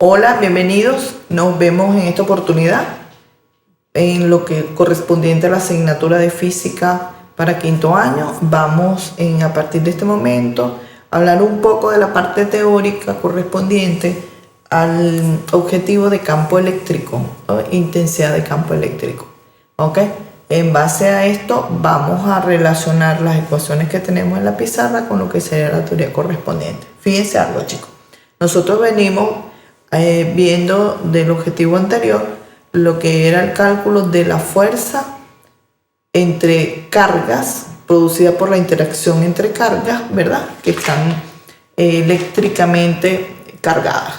Hola, bienvenidos. Nos vemos en esta oportunidad en lo que correspondiente a la asignatura de física para quinto año. Vamos a partir de este momento a hablar un poco de la parte teórica correspondiente al objetivo de campo eléctrico o intensidad de campo eléctrico. ¿Ok? En base a esto vamos a relacionar las ecuaciones que tenemos en la pizarra con lo que sería la teoría correspondiente. Fíjense algo, chicos. Nosotros venimos viendo del objetivo anterior lo que era el cálculo de la fuerza entre cargas producida por la interacción entre cargas, ¿verdad? Que están eléctricamente cargadas,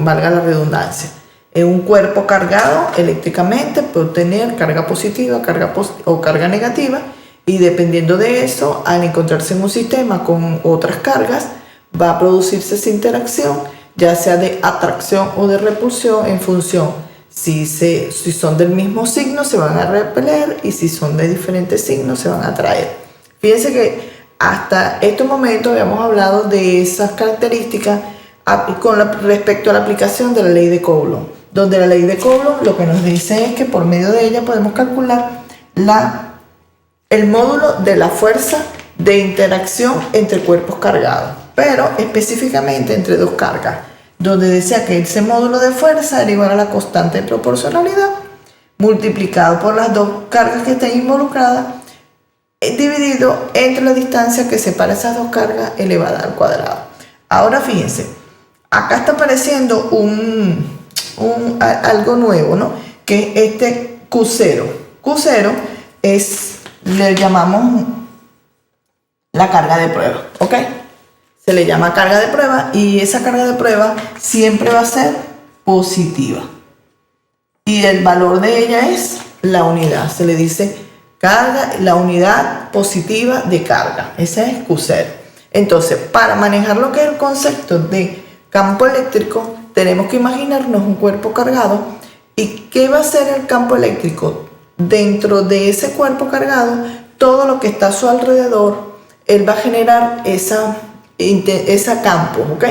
valga la redundancia. Un cuerpo cargado eléctricamente puede tener carga positiva, o carga negativa, y dependiendo de eso, al encontrarse en un sistema con otras cargas, va a producirse esa interacción, ya sea de atracción o de repulsión en función. Si son del mismo signo, se van a repeler, y si son de diferentes signos, se van a atraer. Fíjense que hasta este momento habíamos hablado de esas características respecto a la aplicación de la ley de Coulomb, donde la ley de Coulomb lo que nos dice es que por medio de ella podemos calcular el módulo de la fuerza de interacción entre cuerpos cargados, pero específicamente entre dos cargas, donde decía que ese módulo de fuerza era igual a la constante de proporcionalidad multiplicado por las dos cargas que estén involucradas, dividido entre la distancia que separa esas dos cargas elevada al cuadrado. Ahora fíjense, acá está apareciendo algo nuevo, ¿no? Que es este Q0. Q0 le llamamos la carga de prueba, ¿ok? Se le llama carga de prueba, y esa carga de prueba siempre va a ser positiva. Y el valor de ella es la unidad. Se le dice carga, la unidad positiva de carga. Ese es Q0. Entonces, para manejar lo que es el concepto de campo eléctrico, tenemos que imaginarnos un cuerpo cargado. ¿Y qué va a hacer el campo eléctrico? Dentro de ese cuerpo cargado, todo lo que está a su alrededor, él va a generar ese campo, ¿ok?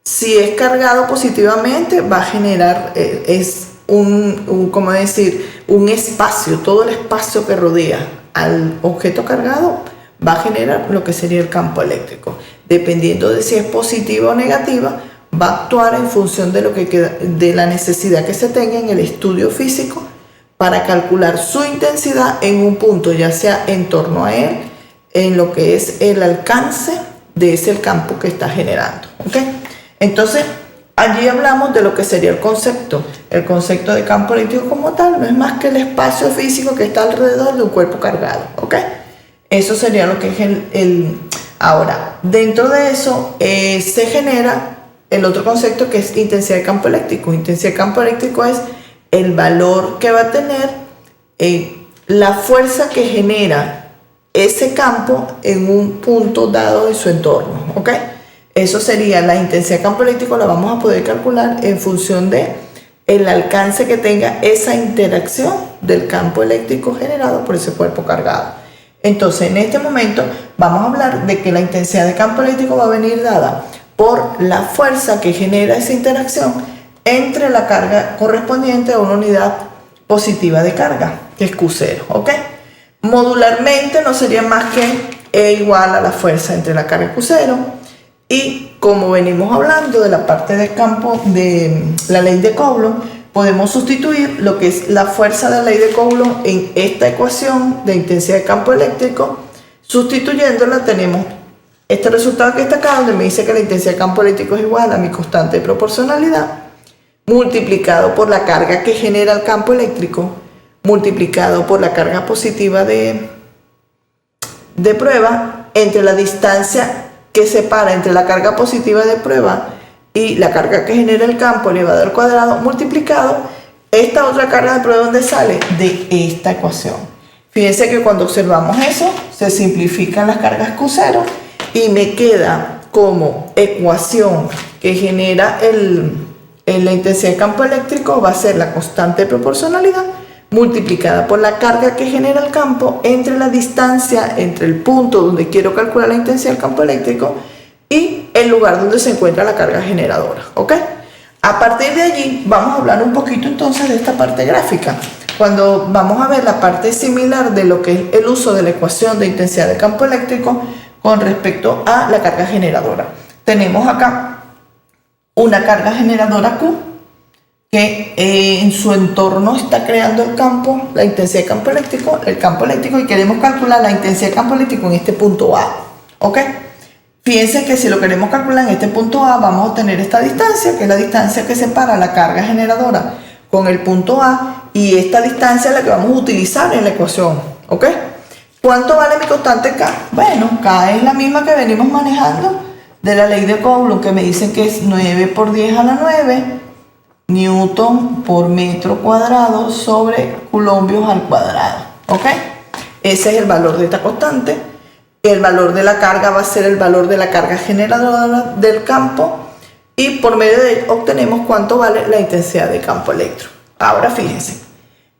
Si es cargado positivamente, va a generar un espacio, todo el espacio que rodea al objeto cargado va a generar lo que sería el campo eléctrico. Dependiendo de si es positiva o negativa, va a actuar en función de la necesidad que se tenga en el estudio físico para calcular su intensidad en un punto, ya sea en torno a él, en lo que es el alcance de ese campo que está generando, ¿ok? Entonces, allí hablamos de lo que sería el concepto. El concepto de campo eléctrico como tal no es más que el espacio físico que está alrededor de un cuerpo cargado, ¿ok? Eso sería lo que es Ahora, dentro de eso se genera el otro concepto, que es intensidad de campo eléctrico. Intensidad de campo eléctrico es el valor que va a tener la fuerza que genera ese campo en un punto dado de su entorno, ¿ok? Eso sería la intensidad de campo eléctrico. La vamos a poder calcular en función de el alcance que tenga esa interacción del campo eléctrico generado por ese cuerpo cargado. Entonces, en este momento vamos a hablar de que la intensidad de campo eléctrico va a venir dada por la fuerza que genera esa interacción entre la carga correspondiente a una unidad positiva de carga, que es Q0, ¿ok? Modularmente no sería más que E igual a la fuerza entre la carga Q0, y como venimos hablando de la parte del campo de la ley de Coulomb, podemos sustituir lo que es la fuerza de la ley de Coulomb en esta ecuación de intensidad de campo eléctrico. Sustituyéndola tenemos este resultado que está acá, donde me dice que la intensidad de campo eléctrico es igual a mi constante de proporcionalidad multiplicado por la carga que genera el campo eléctrico multiplicado por la carga positiva de prueba entre la distancia que separa entre la carga positiva de prueba y la carga que genera el campo elevado al cuadrado multiplicado esta otra carga de prueba, donde sale de esta ecuación. Fíjense que cuando observamos eso, se simplifican las cargas Q0 y me queda como ecuación que genera la intensidad de campo eléctrico va a ser la constante de proporcionalidad multiplicada por la carga que genera el campo entre la distancia entre el punto donde quiero calcular la intensidad del campo eléctrico y el lugar donde se encuentra la carga generadora, ¿ok? A partir de allí vamos a hablar un poquito entonces de esta parte gráfica, cuando vamos a ver la parte similar de lo que es el uso de la ecuación de intensidad de campo eléctrico con respecto a la carga generadora. Tenemos acá una carga generadora Q que en su entorno está creando el campo, la intensidad de campo eléctrico, y queremos calcular la intensidad de campo eléctrico en este punto A, ¿ok? Fíjense que si lo queremos calcular en este punto A, vamos a tener esta distancia, que es la distancia que separa la carga generadora con el punto A, y esta distancia es la que vamos a utilizar en la ecuación, ¿ok? ¿Cuánto vale mi constante K? Bueno, K es la misma que venimos manejando de la ley de Coulomb, que me dicen que es 9 por 10 a la 9 newton por metro cuadrado sobre coulombios al cuadrado, ¿ok? Ese es el valor de esta constante. El valor de la carga va a ser el valor de la carga generadora del campo, y por medio de él obtenemos cuánto vale la intensidad de campo eléctrico. Ahora fíjense,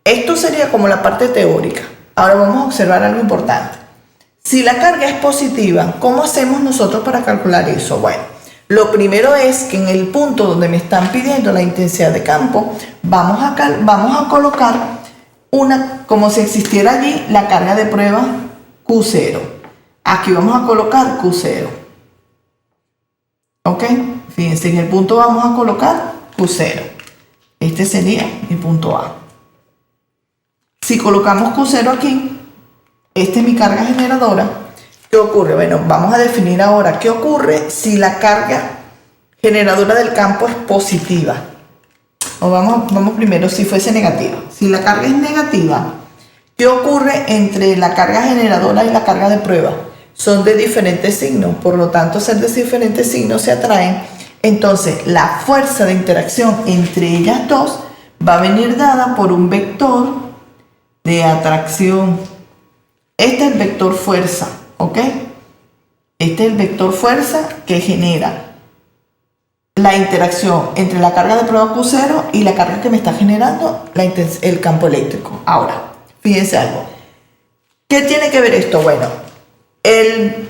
esto sería como la parte teórica. Ahora vamos a observar algo importante. Si la carga es positiva, ¿cómo hacemos nosotros para calcular eso? Bueno, lo primero es que en el punto donde me están pidiendo la intensidad de campo, vamos a colocar como si existiera allí la carga de prueba Q0. Aquí vamos a colocar Q0. ¿Ok? Fíjense, en el punto vamos a colocar Q0. Este sería mi punto A. Si colocamos Q0 aquí, esta es mi carga generadora. ¿Qué ocurre? Bueno, vamos a definir ahora qué ocurre si la carga generadora del campo es positiva. O vamos primero si fuese negativa. Si la carga es negativa, ¿qué ocurre entre la carga generadora y la carga de prueba? Son de diferentes signos, por lo tanto, ser de diferentes signos se atraen. Entonces, la fuerza de interacción entre ellas dos va a venir dada por un vector de atracción. Este es el vector fuerza, ¿ok? Este es el vector fuerza que genera la interacción entre la carga de prueba Q0 y la carga que me está generando el campo eléctrico. Ahora, fíjense algo. ¿Qué tiene que ver esto? Bueno, el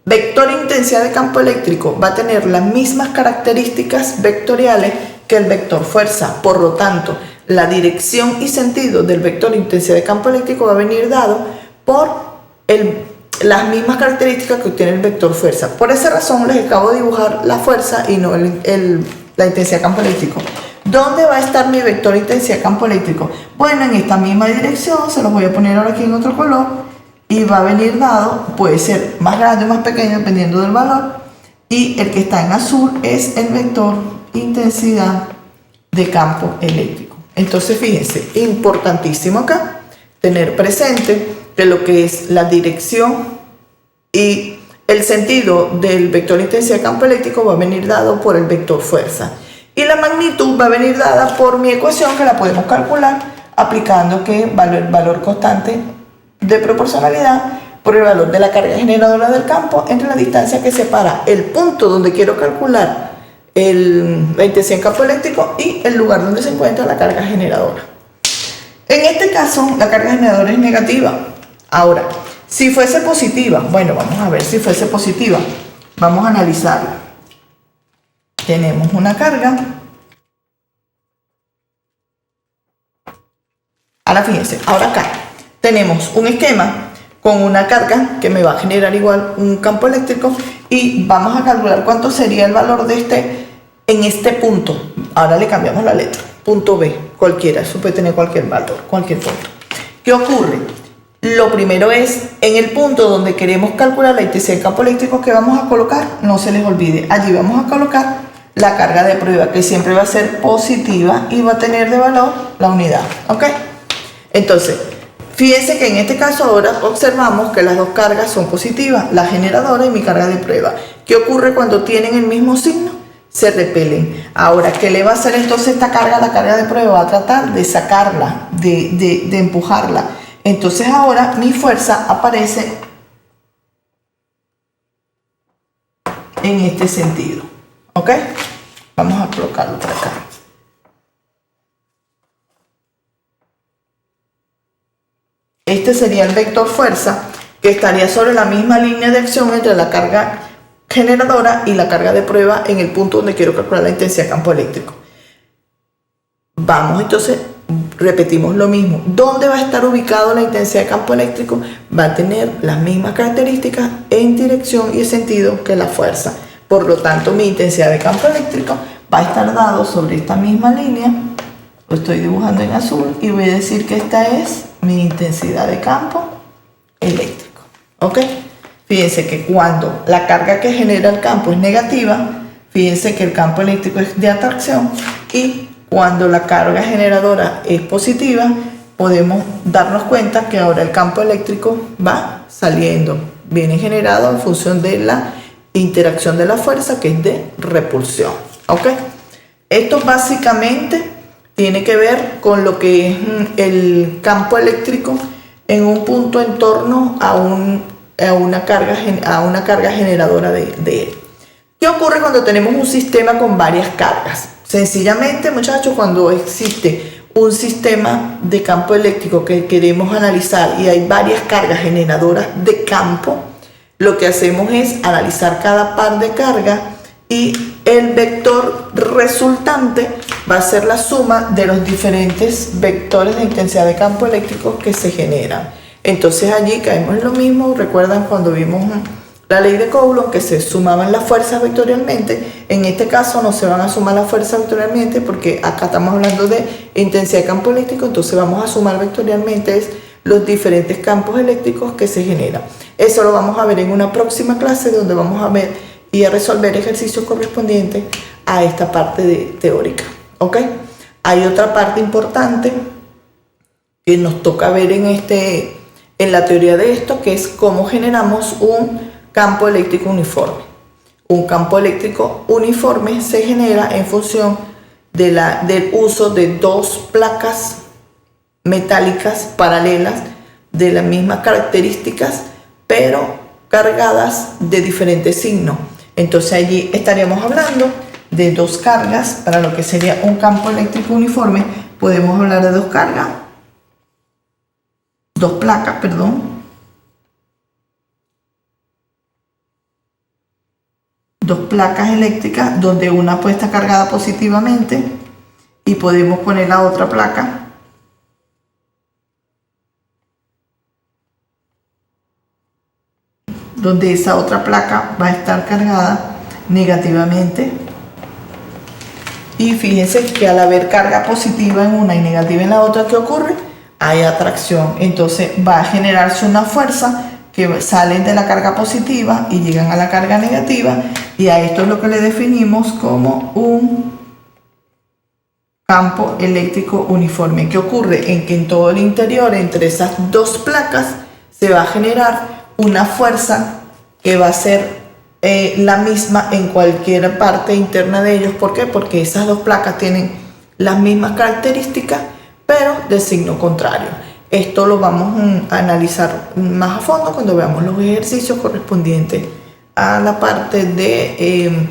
vector intensidad de campo eléctrico va a tener las mismas características vectoriales que el vector fuerza. Por lo tanto, la dirección y sentido del vector intensidad de campo eléctrico va a venir dado por las mismas características que obtiene el vector fuerza. Por esa razón les acabo de dibujar la fuerza y no la intensidad de campo eléctrico. ¿Dónde va a estar mi vector intensidad de campo eléctrico? Bueno, en esta misma dirección, se los voy a poner ahora aquí en otro color, y va a venir dado, puede ser más grande o más pequeño dependiendo del valor, y el que está en azul es el vector intensidad de campo eléctrico. Entonces fíjense, importantísimo acá tener presente que lo que es la dirección y el sentido del vector intensidad de campo eléctrico va a venir dado por el vector fuerza, y la magnitud va a venir dada por mi ecuación, que la podemos calcular aplicando el valor constante de proporcionalidad por el valor de la carga generadora del campo entre la distancia que separa el punto donde quiero calcular la intensidad de campo eléctrico y el lugar donde se encuentra la carga generadora. En este caso, la carga generadora es negativa. Ahora, si fuese positiva, bueno, vamos a ver si fuese positiva. Vamos a analizarla. Tenemos una carga. Ahora fíjense, ahora acá tenemos un esquema con una carga que me va a generar igual un campo eléctrico, y vamos a calcular cuánto sería el valor de este en este punto. Ahora le cambiamos la letra, punto B, cualquiera, eso puede tener cualquier valor, cualquier punto. ¿Qué ocurre? Lo primero es, en el punto donde queremos calcular la intensidad del campo eléctrico que vamos a colocar, no se les olvide, allí vamos a colocar la carga de prueba, que siempre va a ser positiva y va a tener de valor la unidad, ¿ok? Entonces, fíjense que en este caso ahora observamos que las dos cargas son positivas, la generadora y mi carga de prueba. ¿Qué ocurre cuando tienen el mismo signo? Se repelen. Ahora, ¿qué le va a hacer entonces esta carga a la carga de prueba? Va a tratar de sacarla, de empujarla. Entonces ahora mi fuerza aparece en este sentido, ¿ok? Vamos a colocarlo por acá. Este sería el vector fuerza, que estaría sobre la misma línea de acción entre la carga generadora y la carga de prueba en el punto donde quiero calcular la intensidad de campo eléctrico. Vamos entonces, repetimos lo mismo. ¿Dónde va a estar ubicado la intensidad de campo eléctrico? Va a tener las mismas características en dirección y sentido que la fuerza. Por lo tanto, mi intensidad de campo eléctrico va a estar dado sobre esta misma línea. Lo estoy dibujando en azul y voy a decir que esta es mi intensidad de campo eléctrico. ¿Ok? Fíjense que cuando la carga que genera el campo es negativa, fíjense que el campo eléctrico es de atracción, y cuando la carga generadora es positiva, podemos darnos cuenta que ahora el campo eléctrico va saliendo, viene generado en función de la interacción de la fuerza, que es de repulsión. ¿Ok? Esto básicamente tiene que ver con lo que es el campo eléctrico en un punto en torno a una carga generadora de él. ¿Qué ocurre cuando tenemos un sistema con varias cargas? Sencillamente, muchachos, cuando existe un sistema de campo eléctrico que queremos analizar y hay varias cargas generadoras de campo, lo que hacemos es analizar cada par de cargas y el vector resultante va a ser la suma de los diferentes vectores de intensidad de campo eléctrico que se generan. Entonces allí caemos en lo mismo. ¿Recuerdan cuando vimos la ley de Coulomb, que se sumaban las fuerzas vectorialmente? En este caso no se van a sumar las fuerzas vectorialmente porque acá estamos hablando de intensidad de campo eléctrico, entonces vamos a sumar vectorialmente los diferentes campos eléctricos que se generan. Eso lo vamos a ver en una próxima clase, donde vamos a ver y a resolver ejercicios correspondientes a esta parte teórica. ¿Ok? Hay otra parte importante que nos toca ver en la teoría de esto, que es cómo generamos un campo eléctrico uniforme. Un campo eléctrico uniforme se genera en función del uso de dos placas metálicas paralelas de las mismas características, pero cargadas de diferentes signos. Entonces allí estaríamos hablando de dos cargas. Para lo que sería un campo eléctrico uniforme, podemos hablar de dos placas, dos placas eléctricas, donde una puede estar cargada positivamente y podemos poner la otra placa donde esa otra placa va a estar cargada negativamente. Y fíjense que al haber carga positiva en una y negativa en la otra, ¿qué ocurre? Hay atracción. Entonces va a generarse una fuerza que salen de la carga positiva y llegan a la carga negativa, y a esto es lo que le definimos como un campo eléctrico uniforme. ¿Qué ocurre? En que en todo el interior, entre esas dos placas, se va a generar una fuerza que va a ser la misma en cualquier parte interna de ellos. ¿Por qué? Porque esas dos placas tienen las mismas características, pero de signo contrario. Esto lo vamos a analizar más a fondo cuando veamos los ejercicios correspondientes a la parte de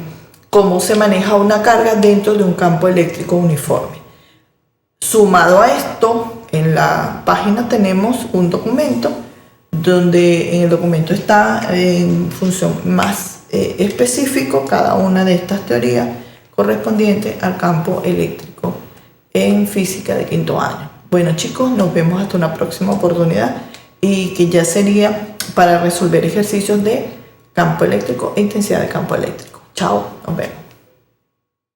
cómo se maneja una carga dentro de un campo eléctrico uniforme. Sumado a esto, en la página tenemos un documento donde en el documento está en función más específico cada una de estas teorías correspondientes al campo eléctrico en física de quinto año. Bueno, chicos, nos vemos hasta una próxima oportunidad, y que ya sería para resolver ejercicios de campo eléctrico e intensidad de campo eléctrico. Chao, nos vemos.